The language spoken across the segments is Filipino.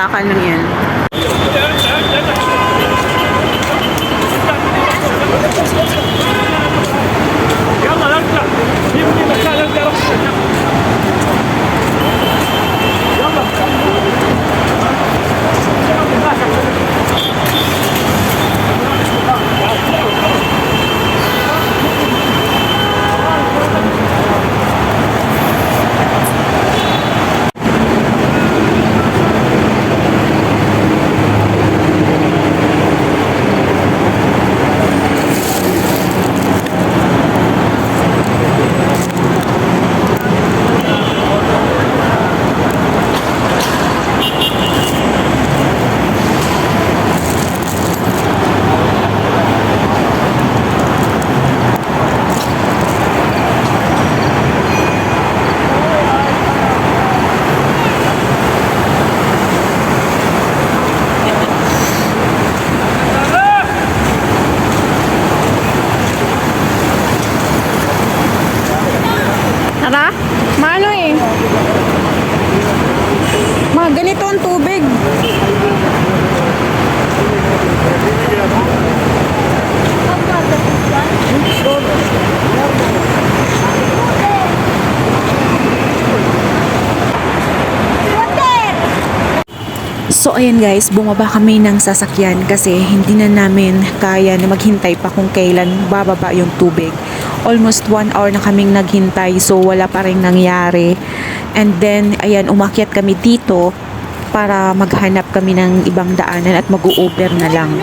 bakal lang yan. Tara, maano eh. Mga ganito ang tubig. So ayan guys, bumaba kami ng sasakyan kasi hindi na namin kaya na maghintay pa kung kailan bababa yung tubig. Almost 1 hour na kaming naghintay, so wala pa rin nangyari. And then ayan, umakyat kami dito para maghanap kami ng ibang daanan at mag-u-Uber na lang.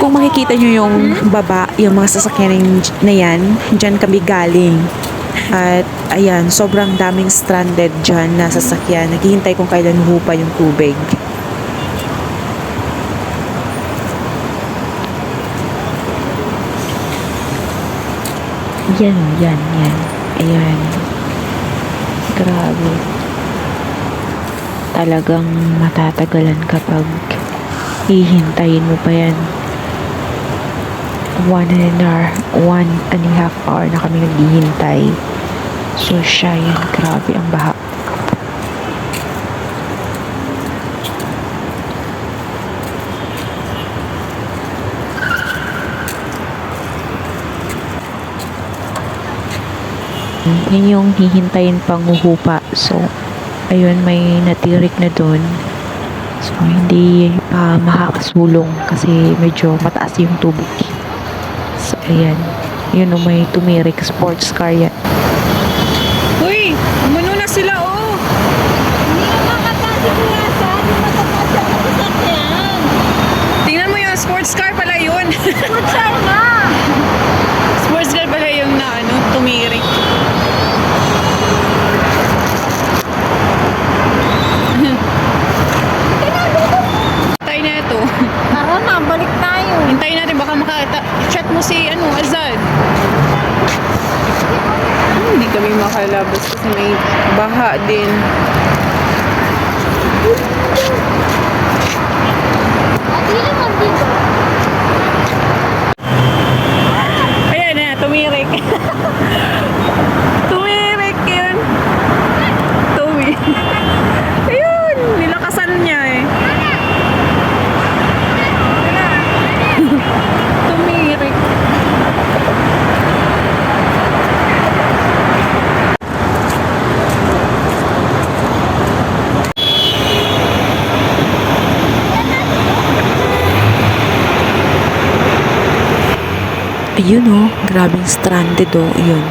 Kung makikita nyo yung baba, yung mga sasakyan na yan, dyan kami galing. At ayan, sobrang daming stranded dyan na sasakyan. Naghihintay kung kailan hupa yung tubig. Yan. Ayan. Grabe. Talagang matatagalan kapag hihintayin mo pa yan. 1.5 hour na kami naghihintay. So siya yan. Grabe ang baha. Yan yung hihintayin pang huhupa. So, ayun, may natirik na dun. So, hindi pa makakasulong kasi medyo mataas yung tubig. So, ayan. Yun o, may tumirik. Sports car yan. Uy! Umano na sila, oh! Hindi ka makapasok nga sa makapasok ako sa yan. Tingnan mo yung sports car pala yun. Sports car nga. Sports car pala yung na, tumirik. Hintay na ito. Tara na, balik tayo. Hintayin natin, baka chat mo si Azad. Hindi kami makalabas kasi may baha din. Hindi naman dito. Ayan na, tumirik. Tumirik yun. Ayun, nilakasan niya eh. Tumirik. Ayun oh, grabing stranded oh, yun.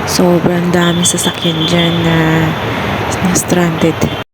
Sobrang dami sasakyan dyan na stranded.